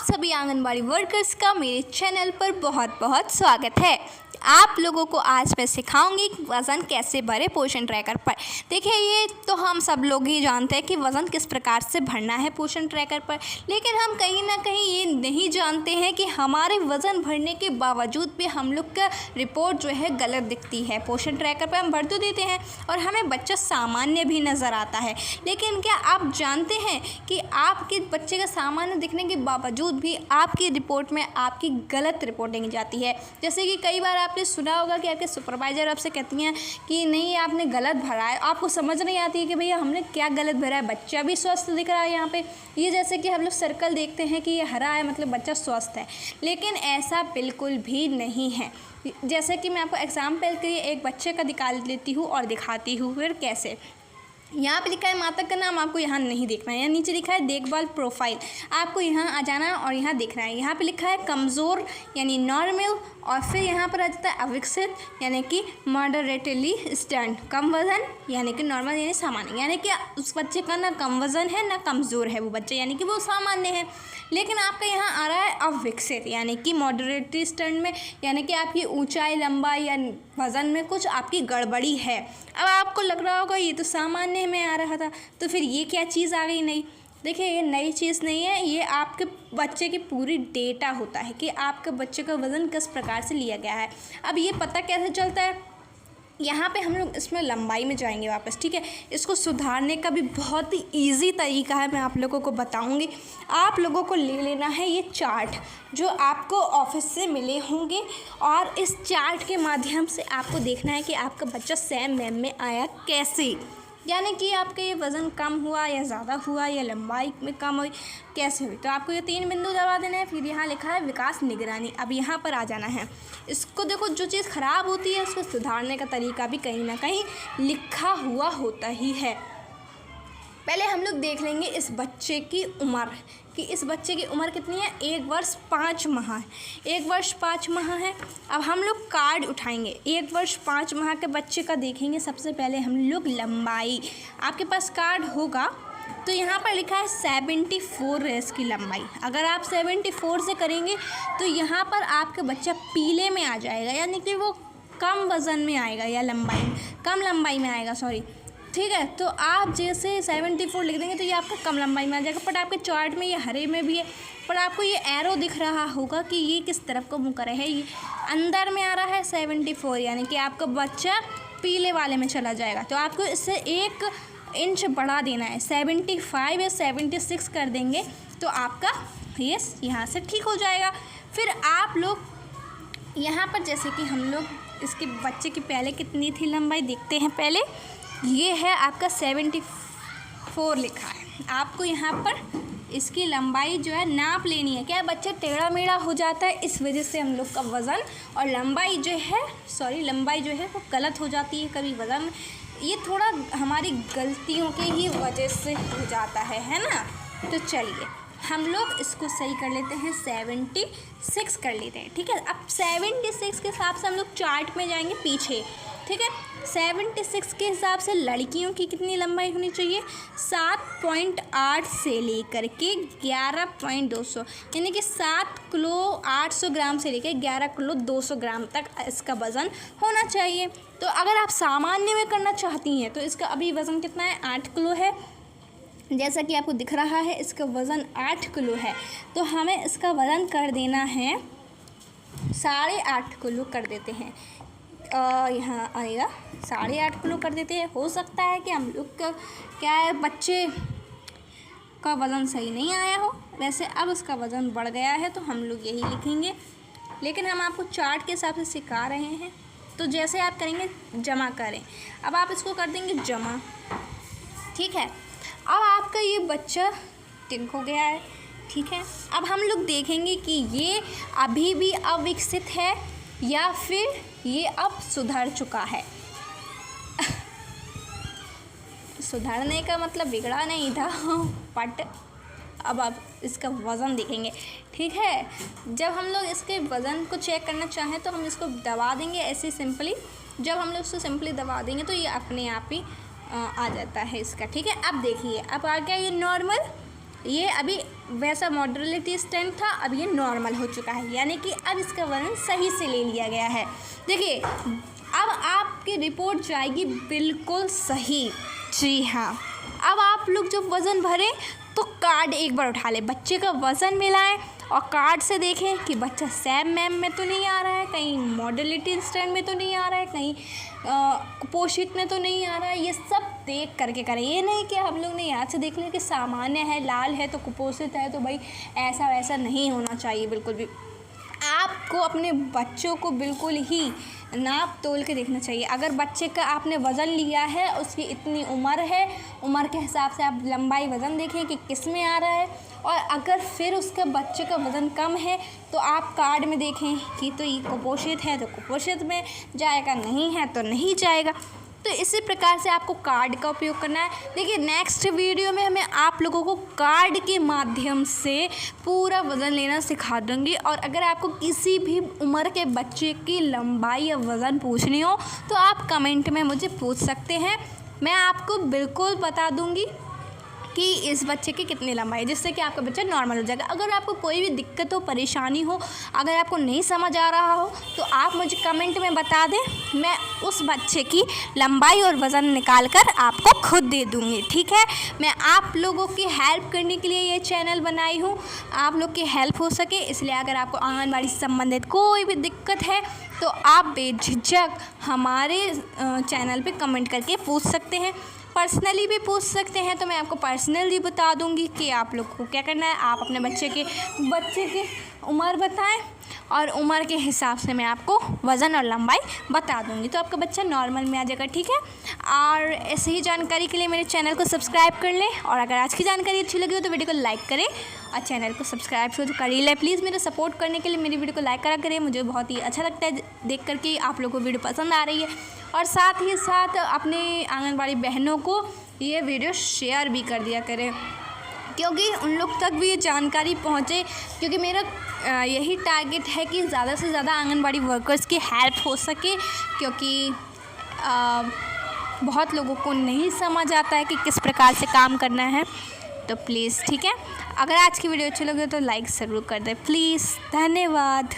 सभी आंगनबाड़ी वर्कर्स का मेरे चैनल पर बहुत बहुत स्वागत है। आप लोगों को आज मैं सिखाऊंगी कि वज़न कैसे भरे पोषण ट्रैकर पर। देखिए, ये तो हम सब लोग ही जानते हैं कि वज़न किस प्रकार से भरना है पोषण ट्रैकर पर, लेकिन हम कहीं ना कहीं ये नहीं जानते हैं कि हमारे वज़न भरने के बावजूद भी हम लोग का रिपोर्ट जो है गलत दिखती है। पोषण ट्रैकर पर हम भर तो देते हैं और हमें बच्चा सामान्य भी नज़र आता है, लेकिन क्या आप जानते हैं कि आपके बच्चे का सामान्य दिखने के बावजूद भी आपकी रिपोर्ट में आपकी गलत रिपोर्टिंग जाती है। जैसे कि कई बार आपने सुना होगा कि आपके सुपरवाइज़र आपसे कहती हैं कि नहीं, आपने गलत भरा है। आपको समझ नहीं आती है कि भैया हमने क्या गलत भरा है, बच्चा भी स्वस्थ दिख रहा है यहाँ पे। ये जैसे कि हम लोग सर्कल देखते हैं कि ये हरा है मतलब बच्चा स्वस्थ है, लेकिन ऐसा बिल्कुल भी नहीं है। जैसे कि मैं आपको एग्जाम्पल के लिए एक बच्चे का निकाल लेती हूँ और दिखाती हूँ फिर कैसे। यहाँ पे लिखा है माता का नाम, आपको यहाँ नहीं देखना है। यहाँ नीचे लिखा है देखभाल प्रोफाइल, आपको यहाँ आ जाना है और यहाँ देखना है। यहाँ पे लिखा है कमज़ोर यानी नॉर्मल, और फिर यहाँ पर आ जाता है अविकसित यानी कि मॉडरेटली स्टैंड, कम वज़न यानी कि नॉर्मल यानी सामान्य, यानी कि उस बच्चे का ना कम वज़न है ना कमज़ोर है वो बच्चा, यानी कि वो सामान्य है। लेकिन आपका यहाँ आ रहा है अविकसित यानी कि मॉडरेटली स्टैंड में, यानी कि आपकी ऊंचाई लंबाई या वज़न में कुछ आपकी गड़बड़ी है। अब आपको लग रहा होगा ये तो सामान्य में आ रहा था, तो फिर ये क्या चीज़ आ गई नई। देखिए, ये नई चीज़ नहीं है, ये आपके बच्चे की पूरी डेटा होता है कि आपके बच्चे का वज़न किस प्रकार से लिया गया है। अब ये पता कैसे चलता है, यहाँ पे हम लोग इसमें लंबाई में जाएंगे वापस, ठीक है। इसको सुधारने का भी बहुत ही ईजी तरीका है, मैं आप लोगों को बताऊंगी। आप लोगों को ले लेना है ये चार्ट जो आपको ऑफिस से मिले होंगे, और इस चार्ट के माध्यम से आपको देखना है कि आपका बच्चा सेम मैम में आया कैसे, यानी कि आपका ये वज़न कम हुआ या ज़्यादा हुआ या लंबाई में कम हुई कैसे हुई। तो आपको ये 3 बिंदु दबा देना है। फिर यहाँ लिखा है विकास निगरानी, अब यहाँ पर आ जाना है। इसको देखो, जो चीज़ ख़राब होती है उसको सुधारने का तरीका भी कहीं ना कहीं लिखा हुआ होता ही है। पहले हम लोग देख लेंगे इस बच्चे की उम्र कि इस बच्चे की उम्र कितनी है। 1 वर्ष 5 माह है, 1 वर्ष 5 माह है। अब हम लोग कार्ड उठाएंगे, 1 वर्ष 5 माह के बच्चे का देखेंगे। सबसे पहले हम लोग लंबाई, आपके पास कार्ड होगा तो यहाँ पर लिखा है 74 है इसकी लंबाई। अगर आप 74 से करेंगे तो यहाँ पर आपका बच्चा पीले में आ जाएगा, यानी कि वो कम वज़न में आएगा या कम लंबाई में आएगा, सॉरी, ठीक है। तो आप जैसे 74 लिख देंगे तो ये आपका कम लंबाई में आ जाएगा। बट आपके चार्ट में ये हरे में भी है, पर आपको ये एरो दिख रहा होगा कि ये किस तरफ को मुँह करे है, ये अंदर में आ रहा है 74, यानी कि आपका बच्चा पीले वाले में चला जाएगा। तो आपको इससे 1 इंच बढ़ा देना है, 75 या 76 कर देंगे तो आपका ये यहाँ से ठीक हो जाएगा। फिर आप लोग यहाँ पर जैसे कि हम लोग इसके बच्चे की पहले कितनी थी लंबाई देखते हैं। पहले ये है आपका 74 लिखा है। आपको यहाँ पर इसकी लंबाई जो है नाप लेनी है। क्या बच्चा टेढ़ा मेढ़ा हो जाता है, इस वजह से हम लोग का वज़न और लंबाई जो है वो गलत हो जाती है। कभी वज़न ये थोड़ा हमारी गलतियों के ही वजह से हो जाता है ना। तो चलिए हम लोग इसको सही कर लेते हैं, 76 कर लेते हैं, ठीक है। अब 76 के हिसाब से हम लोग चार्ट में जाएंगे पीछे, ठीक है। 76 के हिसाब से लड़कियों की कितनी लंबाई होनी चाहिए, 7.8 से लेकर के 11.200, यानी कि 7 किलो 800 ग्राम से लेकर 11 किलो 200 ग्राम तक इसका वज़न होना चाहिए। तो अगर आप सामान्य में करना चाहती हैं तो इसका अभी वज़न कितना है, 8 किलो है। जैसा कि आपको दिख रहा है इसका वज़न 8 किलो है, तो हमें इसका वज़न कर देना है 8.5 किलो कर देते हैं। यहाँ आएगा 8.5 किलो कर देते हैं। हो सकता है कि हम लोग का क्या है, बच्चे का वज़न सही नहीं आया हो, वैसे अब उसका वज़न बढ़ गया है तो हम लोग यही लिखेंगे, लेकिन हम आपको चार्ट के हिसाब से सिखा रहे हैं। तो जैसे आप करेंगे जमा करें, अब आप इसको कर देंगे जमा, ठीक है। अब आपका ये बच्चा टिक हो गया है, ठीक है। अब हम लोग देखेंगे कि ये अभी भी अविकसित है या फिर ये अब सुधर चुका है। सुधरने का मतलब बिगड़ा नहीं था, बट अब आप इसका वज़न देखेंगे, ठीक है। जब हम लोग इसके वज़न को चेक करना चाहें तो हम इसको दबा देंगे ऐसे सिंपली। जब हम लोग इसको सिंपली दबा देंगे तो ये अपने आप ही आ जाता है इसका, ठीक है। अब देखिए, अब आ गया ये नॉर्मल, ये अभी वैसा मॉडलिटी स्टैंड था, अब ये नॉर्मल हो चुका है, यानी कि अब इसका वजन सही से ले लिया गया है। देखिए अब आपकी रिपोर्ट जाएगी बिल्कुल सही। जी हाँ, अब आप लोग जब वज़न भरें तो कार्ड एक बार उठा लें, बच्चे का वज़न मिलाएं और कार्ड से देखें कि बच्चा सैम मैम में तो नहीं आ रहा है, कहीं मॉडलिटी स्टैंड में तो नहीं आ रहा है, कहीं कुपोषित में तो नहीं आ रहा है। ये सब देख करके करें। ये नहीं कि हम लोग ने यहाँ से देख लिया कि सामान्य है, लाल है तो कुपोषित है, तो भाई ऐसा वैसा नहीं होना चाहिए बिल्कुल भी। आपको अपने बच्चों को बिल्कुल ही नाप तोल के देखना चाहिए। अगर बच्चे का आपने वज़न लिया है, उसकी इतनी उम्र है, उम्र के हिसाब से आप लंबाई वज़न देखें कि किस में आ रहा है, और अगर फिर उसके बच्चे का वज़न कम है तो आप कार्ड में देखें कि तो ये कुपोषित है तो कुपोषित में जाएगा, नहीं है तो नहीं जाएगा। तो इसी प्रकार से आपको कार्ड का उपयोग करना है। देखिए नेक्स्ट वीडियो में मैं आप लोगों को कार्ड के माध्यम से पूरा वज़न लेना सिखा दूँगी। और अगर आपको किसी भी उम्र के बच्चे की लंबाई या वज़न पूछनी हो तो आप कमेंट में मुझे पूछ सकते हैं, मैं आपको बिल्कुल बता दूँगी कि इस बच्चे की कितनी लंबाई है, जिससे कि आपका बच्चा नॉर्मल हो जाएगा। अगर आपको कोई भी दिक्कत हो, परेशानी हो, अगर आपको नहीं समझ आ रहा हो तो आप मुझे कमेंट में बता दें, मैं उस बच्चे की लंबाई और वज़न निकाल कर आपको खुद दे दूँगी। ठीक है, मैं आप लोगों की हेल्प करने के लिए ये चैनल बनाई हूँ, आप लोग की हेल्प हो सके, इसलिए अगर आपको आंगनबाड़ी से संबंधित कोई भी दिक्कत है तो आप बेझिझक हमारे चैनल पे कमेंट करके पूछ सकते हैं, पर्सनली भी पूछ सकते हैं। तो मैं आपको पर्सनली बता दूंगी कि आप लोग को क्या करना है। आप अपने बच्चे के उम्र बताएं और उम्र के हिसाब से मैं आपको वज़न और लंबाई बता दूंगी, तो आपका बच्चा नॉर्मल में आ जाएगा। ठीक है, और ऐसे ही जानकारी के लिए मेरे चैनल को सब्सक्राइब कर लें, और अगर आज की जानकारी अच्छी लगी हो तो वीडियो को लाइक करें और चैनल को सब्सक्राइब तो कर ही लें। प्लीज़ मेरा सपोर्ट करने के लिए मेरी वीडियो को लाइक करा करें, मुझे बहुत ही अच्छा लगता है देख कर के आप लोगों को वीडियो पसंद आ रही है। और साथ ही साथ अपने आंगनबाड़ी बहनों को ये वीडियो शेयर भी कर दिया करें, क्योंकि उन लोग तक भी ये जानकारी पहुँचे, क्योंकि मेरा यही टारगेट है कि ज़्यादा से ज़्यादा आंगनबाड़ी वर्कर्स की हेल्प हो सके, क्योंकि बहुत लोगों को नहीं समझ आता है कि किस प्रकार से काम करना है। तो प्लीज़ ठीक है, अगर आज की वीडियो अच्छी लगे तो लाइक ज़रूर कर दें प्लीज़। धन्यवाद।